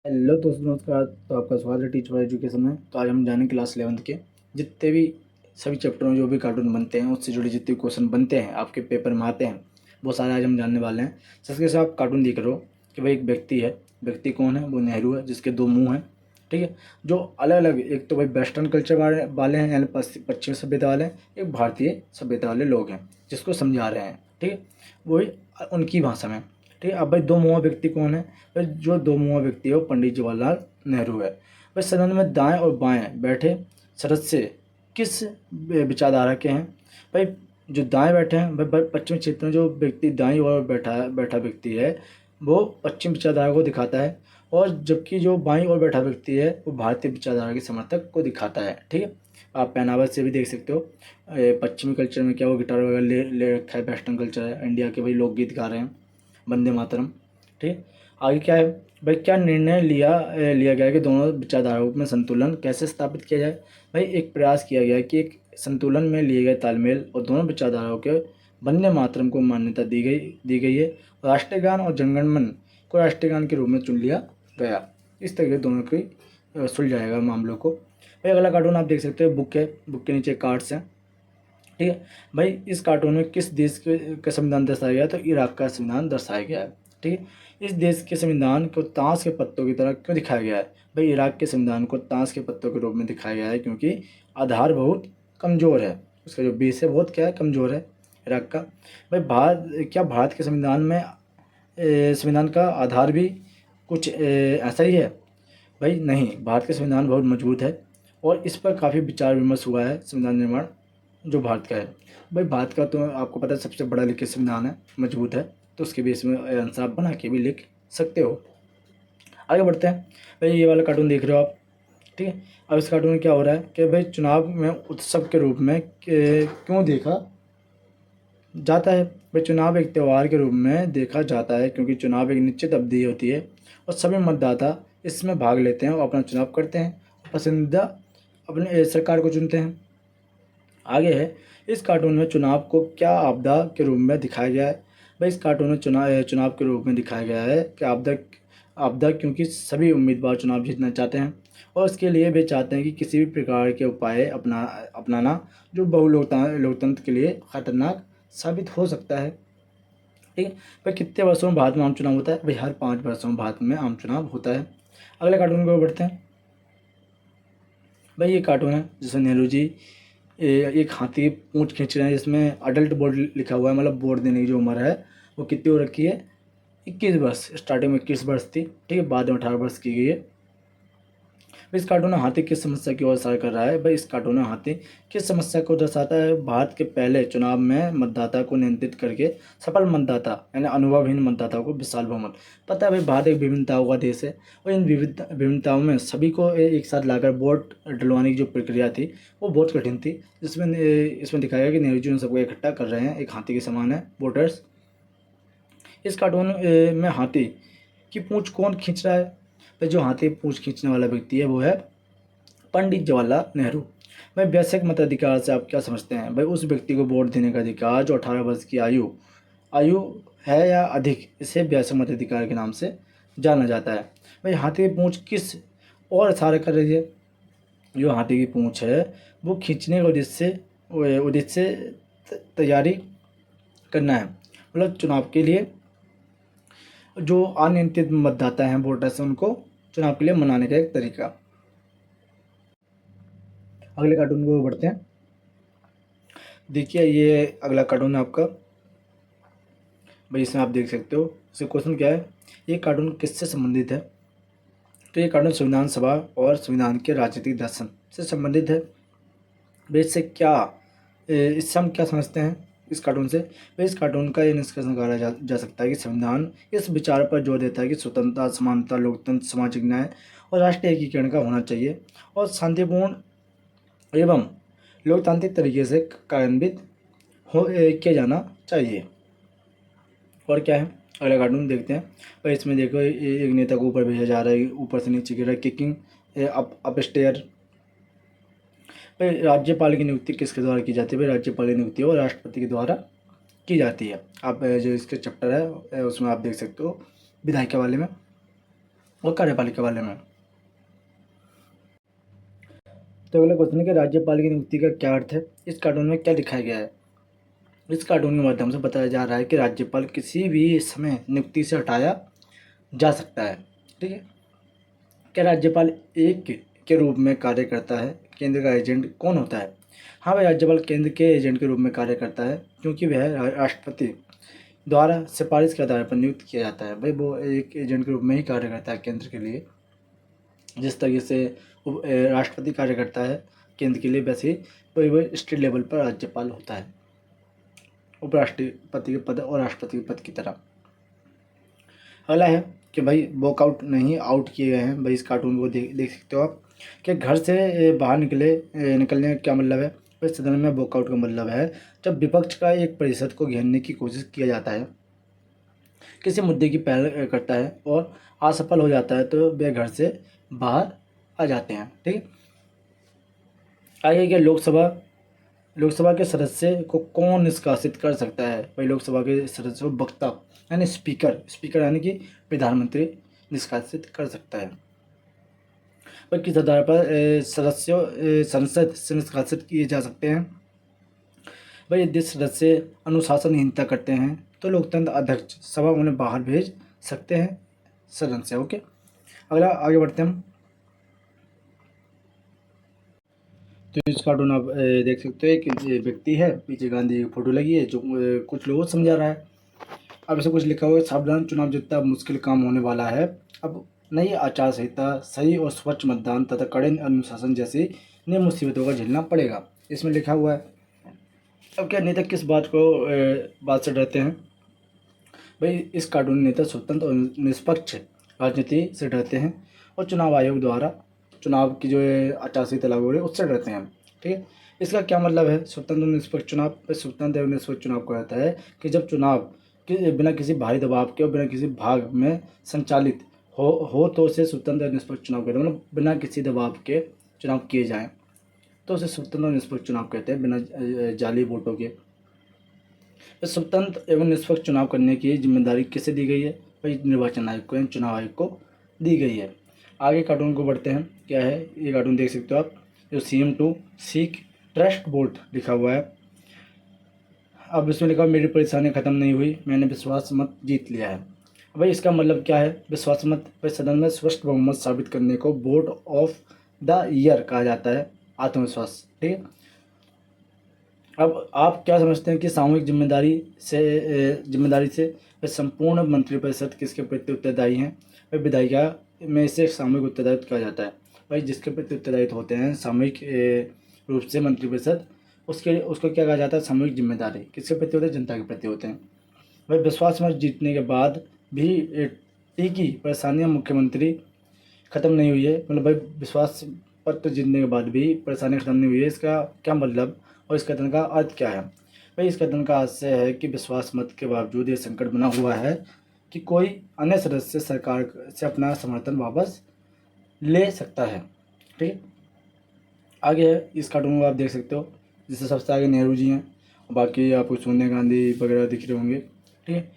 Hello दोस्तों, नमस्कार। तो आपका स्वागत है टीचर एजुकेशन में। तो आज हम जाने क्लास 11th के जितने भी सभी चैप्टर में जो भी कार्टून बनते हैं उससे जुड़े जितने क्वेश्चन बनते हैं आपके पेपर में आते हैं वो सारे आज हम जानने वाले हैं। सबके साथ आप कार्टून देख रहे हो कि भाई एक व्यक्ति है। व्यक्ति कौन है? वो नेहरू है, जिसके दो मुंह हैं। ठीक है। जो अलग अलग, एक तो भाई वेस्टर्न कल्चर वाले हैं, यानी पश्चिमी सभ्यता वाले हैं। एक भारतीय सभ्यता वाले लोग हैं जिसको समझा रहे हैं। ठीक है। वही उनकी भाषा में। ठीक है। अब भाई दो मुआ व्यक्ति कौन है? भाई जो दो मुआ व्यक्ति है वो पंडित जवाहरलाल नेहरू है। भाई सदन में दाएं और बाएं बैठे सदस्य किस विचारधारा के हैं? भाई जो दाएं बैठे हैं, भाई पश्चिमी क्षेत्र में जो व्यक्ति दाईं ओर बैठा व्यक्ति है वो पश्चिम विचारधारा को दिखाता है, और जबकि जो बाईं ओर बैठा व्यक्ति है वो भारतीय विचारधारा के समर्थक को दिखाता है। ठीक है। आप पहनावा से भी देख सकते हो। पश्चिमी कल्चर में क्या वो गिटार वगैरह ले रखा है। वेस्टर्न कल्चर है, इंडिया के भाई लोकगीत गा रहे हैं, वंदे मातरम। ठीक। आगे क्या है? भाई क्या निर्णय लिया गया कि दोनों विचारधाराओं में संतुलन कैसे स्थापित किया जाए? भाई एक प्रयास किया गया कि एक संतुलन में लिए गए तालमेल और दोनों विचारधाराओं के वंदे मातरम को मान्यता दी गई है। राष्ट्रीय गान और जनगण मन को राष्ट्रीय गान के रूप में चुन लिया गया। इस तरह के दोनों की सुलझाएगा मामलों को। भाई अगला कार्टून आप देख सकते हो, बुक है। बुक के नीचे कार्ड्स हैं। ठीक है। भाई इस कार्टून में किस देश का संविधान दर्शाया गया? तो इराक का संविधान दर्शाया गया है। ठीक है। इस देश के संविधान को ताश के पत्तों की तरह क्यों दिखाया गया है? भाई इराक के संविधान को ताश के पत्तों के रूप में दिखाया गया है क्योंकि आधार बहुत कमज़ोर है। उसका जो बेस है बहुत क्या है, कमज़ोर है इराक का। भाई भारत के संविधान में संविधान का आधार भी कुछ ऐसा ही है? भाई नहीं, भारत का संविधान बहुत मजबूत है और इस पर काफ़ी विचार विमर्श हुआ है। संविधान निर्माण जो भारत का है, भाई भारत का तो आपको पता है सबसे बड़ा लिखित संविधान है, मजबूत है। तो उसके बेस में आंसर आप बना के भी लिख सकते हो। आगे बढ़ते हैं। भाई ये वाला कार्टून देख रहे हो आप। ठीक है। अब इस कार्टून में क्या हो रहा है कि भाई चुनाव में उत्सव के रूप में क्यों देखा जाता है? भाई चुनाव एक त्यौहार के रूप में देखा जाता है क्योंकि चुनाव एक निश्चित अवधि होती है और सभी मतदाता इसमें भाग लेते हैं और अपना चुनाव करते हैं, पसंदीदा अपने सरकार को चुनते हैं। आगे है, इस कार्टून में चुनाव को क्या आपदा के रूप में दिखाया गया है? भाई इस कार्टून में चुनाव के रूप में दिखाया गया है कि आपदा आपदा क्योंकि सभी उम्मीदवार चुनाव जीतना चाहते हैं और इसके लिए वे चाहते हैं कि किसी भी प्रकार के उपाय अपनाना जो लोकतंत्र के लिए खतरनाक साबित हो सकता है। ठीक है। भाई कितने वर्षों में भारत में आम चुनाव होता है? भाई हर 5 वर्षों में भारत में आम चुनाव होता है। अगले कार्टून को बढ़ते हैं। भाई ये कार्टून है जिसमें नेहरू जी एक हाथी पूंछ खींच रहे हैं, जिसमें अडल्ट बोर्ड लिखा हुआ है, मतलब वोट देने की जो उम्र है वो कितनी हो रखी है? 21 वर्ष। स्टार्टिंग में 21 वर्ष थी। ठीक है। बाद में 18 वर्ष की गई है। इस कार्टून में हाथी किस समस्या की ओर इशारा कर रहा है? भाई इस कार्टून में हाथी किस समस्या को दर्शाता है? भारत के पहले चुनाव में मतदाता को नियंत्रित करके सफल मतदाता यानी अनुभवहीन मतदाता को विशाल बहुमत। पता है भाई भारत एक विभिन्नताओं का देश है और इन विभिन्नताओं में सभी को एक साथ लाकर वोट डलवाने की जो प्रक्रिया थी वो बहुत कठिन थी, जिसमें इसमें दिखाया गया कि नेहरू जी उन सबको इकट्ठा कर रहे हैं, एक हाथी के समान है वोटर्स। इस कार्टून में हाथी की पूंछ कौन खींच रहा है? तो जो हाथी पूंछ खींचने वाला व्यक्ति है वो है पंडित जवाहरलाल नेहरू। भाई वैश्विक मताधिकार से आप क्या समझते हैं? भाई उस व्यक्ति को वोट देने का अधिकार जो 18 वर्ष की आयु आयु है या अधिक, इसे वैश्विक मताधिकार के नाम से जाना जाता है। भाई हाथी की पूंछ किस और इशारा कर रही है? जो हाथी की पूंछ है वो खींचने के उद्देश्य से तैयारी करना है, मतलब चुनाव के लिए जो अनियंत्रित मतदाता हैं, वोटर्स हैं, उनको चुनाव के लिए मनाने का एक तरीका। अगले कार्टून को बढ़ते हैं। देखिए ये अगला कार्टून है आपका। भाई इसमें आप देख सकते हो, इसका क्वेश्चन क्या है, ये कार्टून किससे संबंधित है? तो ये कार्टून संविधान सभा और संविधान के राजनीतिक दर्शन से संबंधित है। भाई इससे क्या इससे हम क्या समझते हैं इस कार्टून से? भाई इस कार्टून का ये निष्कर्ष निकाला जा सकता है कि संविधान इस विचार पर जोर देता है कि स्वतंत्रता, समानता, लोकतंत्र, सामाजिक न्याय और राष्ट्रीय एकीकरण का होना चाहिए और शांतिपूर्ण एवं लोकतांत्रिक तरीके से कार्यान्वित किया जाना चाहिए। और क्या है? अगला कार्टून देखते हैं। भाई इसमें देखो एक नेता को ऊपर भेजा जा रहा है, ऊपर से नीचे गिर रहा है, किकिंग अप स्टेयर। भाई राज्यपाल की नियुक्ति किसके द्वारा की जाती है? भाई राज्यपाल की नियुक्ति वो राष्ट्रपति के द्वारा की जाती है। आप जो इसके चैप्टर है उसमें आप देख सकते हो विधायिका वाले में। और कार्यपालिका वाले में। तो अगला क्वेश्चन है कि राज्यपाल की नियुक्ति का क्या अर्थ है, इस कार्टून में क्या दिखाया गया है। इस कार्टून के माध्यम से बताया जा रहा है कि राज्यपाल किसी भी समय नियुक्ति से हटाया जा सकता है। ठीक है, क्या राज्यपाल एक के रूप में कार्य करता है, केंद्र का एजेंट कौन होता है। हाँ भाई, राज्यपाल केंद्र के एजेंट के रूप में कार्य करता है, क्योंकि वह राष्ट्रपति द्वारा सिफारिश के आधार पर नियुक्त किया जाता है। भाई वो एक एजेंट के रूप में ही कार्य करता है केंद्र के लिए। जिस तरीके से राष्ट्रपति कार्य करता है केंद्र के लिए, वैसे ही वो स्टेट लेवल पर राज्यपाल होता है, उपराष्ट्रपति के पद और राष्ट्रपति के पद की तरह। अगला है कि भाई वॉकआउट नहीं, आउट किए गए हैं। भाई इस कार्टून को देख सकते हो आप कि घर से बाहर निकलने का क्या मतलब है। भाई सदन में वॉकआउट का मतलब है जब विपक्ष का एक प्रतिशत को घेरने की कोशिश किया जाता है, किसी मुद्दे की पहल करता है और असफल हो जाता है, तो वे घर से बाहर आ जाते हैं। ठीक है, आगे क्या, लोकसभा के सदस्य को कौन निष्कासित कर सकता है। भाई लोकसभा के सदस्य को वक्ता यानी स्पीकर यानी कि प्रधानमंत्री निष्कासित कर सकता है। पर किस आधार पर संसद से निष्कासित किए जा सकते हैं। भाई यदि सदस्य अनुशासनहीनता करते हैं तो लोकतंत्र अध्यक्ष सभा उन्हें बाहर भेज सकते हैं सदन से। ओके, अगला आगे बढ़ते हैं हम। तो इस कार्टून आप देख सकते हो, एक व्यक्ति है, पीछे गांधी की फोटो लगी है, जो कुछ लोगों को समझा रहा है। अब ऐसे कुछ लिखा हुआ है, सावधान, चुनाव जीतना मुश्किल काम होने वाला है। अब नई आचार संहिता, सही और स्वच्छ मतदान तथा कड़े अनुशासन जैसी नई मुसीबतों का झेलना पड़ेगा, इसमें लिखा हुआ है। अब क्या नेता किस बात से डरते हैं। भाई इस कार्टून नेता स्वतंत्र और निष्पक्ष राजनीति से डरते हैं और चुनाव आयोग द्वारा चुनाव की जो आचार संहिता लागू हो रही है उससे डरते हैं। ठीक है, इसका क्या मतलब है। स्वतंत्र और निष्पक्ष चुनाव, स्वतंत्र और निष्पक्ष चुनाव को कहता है कि जब चुनाव कि बिना किसी भारी दबाव के और बिना किसी भाग में संचालित हो तो उसे स्वतंत्र और निष्पक्ष चुनाव कहते हैं। मतलब बिना किसी दबाव के चुनाव किए जाएं तो उसे स्वतंत्र और निष्पक्ष चुनाव कहते हैं, बिना जाली वोटों के। तो स्वतंत्र एवं निष्पक्ष चुनाव करने की जिम्मेदारी किसे दी गई है। भाई निर्वाचन आयोग को, चुनाव आयोग को दी गई है। आगे कार्टून को बढ़ते हैं, क्या है ये कार्टून देख सकते हो आप, जो CM2 सीख ट्रस्ट वोट लिखा हुआ है। अब इसमें लिखा हुआ, मेरी परेशानी खत्म नहीं हुई, मैंने विश्वास मत जीत लिया है। भाई इसका मतलब क्या है। विश्वास मत भाई सदन में स्पष्ट बहुमत साबित करने को वोट ऑफ द ईयर कहा जाता है, आत्मविश्वास। ठीक है, अब आप क्या समझते हैं कि सामूहिक जिम्मेदारी से संपूर्ण मंत्रिपरिषद किसके प्रति उत्तरदायी हैं। भाई विधायिका में इसे सामूहिक उत्तरदायित्व कहा जाता है। भाई जिसके प्रति उत्तरदायित्व होते हैं सामूहिक रूप से मंत्रिपरिषद, उसको क्या कहा जाता है, सामूहिक जिम्मेदारी। किसके प्रति होते हैं, जनता के प्रति होते हैं। भाई विश्वास मत जीतने के बाद भी टीकी परेशानियां मुख्यमंत्री खत्म नहीं हुई है। मतलब भाई विश्वास पत्र जीतने के बाद भी परेशानी खत्म नहीं हुई है, इसका क्या मतलब और इस कथन का अर्थ क्या है। भाई इस कथन का अर्थ से है कि विश्वास मत के बावजूद ये संकट बना हुआ है कि कोई अन्य सदस्य सरकार से अपना समर्थन वापस ले सकता है। ठीक है, आगे है इस कार्टून को आप देख सकते हो, जिससे सबसे आगे नेहरू जी हैं, बाकी आपको सोनिया गांधी वगैरह दिख रहे होंगे। ठीक है,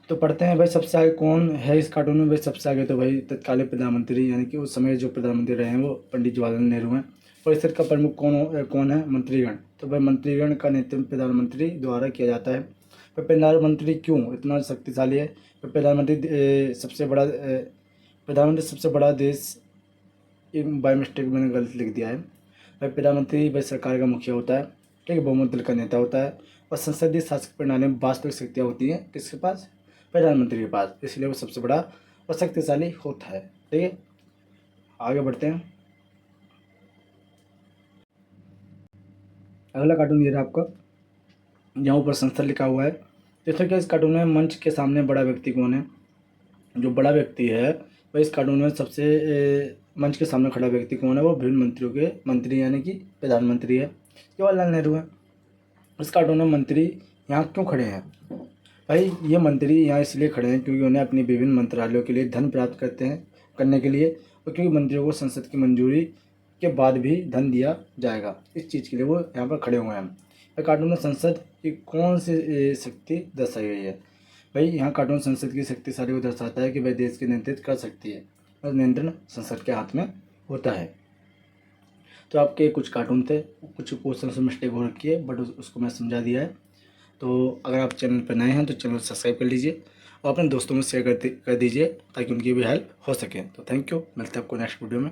तो पढ़ते हैं भाई सबसे आगे कौन है इस कार्टून में। भाई सबसे आगे तो भाई तत्कालीन प्रधानमंत्री यानी कि उस समय जो प्रधानमंत्री रहे हैं वो पंडित जवाहरलाल नेहरू हैं। परिषद का प्रमुख कौन है, मंत्रीगण। तो भाई मंत्रीगण का नेतृत्व प्रधानमंत्री द्वारा किया जाता है। भाई प्रधानमंत्री क्यों इतना शक्तिशाली है। प्रधानमंत्री सबसे बड़ा देश, एक बाय मिस्टेक मैंने गलत लिख दिया है। भाई प्रधानमंत्री भाई सरकार का मुखिया होता है। ठीक है, बहुमत दल का नेता होता है और संसदीय शासक प्रणाली में वास्तविक शक्तियाँ होती हैं किसके पास, प्रधानमंत्री के पास, इसलिए वो सबसे बड़ा और शक्तिशाली होता है। ठीक है, आगे बढ़ते हैं। अगला कार्टून ये रहा आपका, यहाँ ऊपर संसद लिखा हुआ है। जैसे कि इस कार्टून में मंच के सामने बड़ा व्यक्ति कौन है। जो बड़ा व्यक्ति है वह इस कार्टून में सबसे मंच के सामने खड़ा व्यक्ति कौन है, वो विभिन्न मंत्रियों के मंत्री यानी कि प्रधानमंत्री है, जवाहरलाल नेहरू है। इस कार्टून में मंत्री यहाँ क्यों खड़े हैं। भाई ये मंत्री यहाँ इसलिए खड़े हैं क्योंकि उन्हें अपनी विभिन्न मंत्रालयों के लिए धन प्राप्त करने के लिए, और क्योंकि मंत्रियों को संसद की मंजूरी के बाद भी धन दिया जाएगा, इस चीज़ के लिए वो यहाँ पर खड़े हुए हैं। कार्टून में संसद की कौन सी शक्ति दर्शाई गई है। भाई यहाँ कार्टून संसद की शक्तिशाली को दर्शाता है कि वह देश के नियंत्रित कर सकती है और नियंत्रण संसद के हाथ में होता है। तो आपके कुछ कार्टून थे, कुछ क्वेश्चन से मिस्टेक हो रखी है, बट उसको मैं समझा दिया है। तो अगर आप चैनल पर नए हैं तो चैनल सब्सक्राइब कर लीजिए और अपने दोस्तों में शेयर कर दीजिए ताकि उनकी भी हेल्प हो सके। तो थैंक यू, मिलते हैं आपको नेक्स्ट वीडियो में।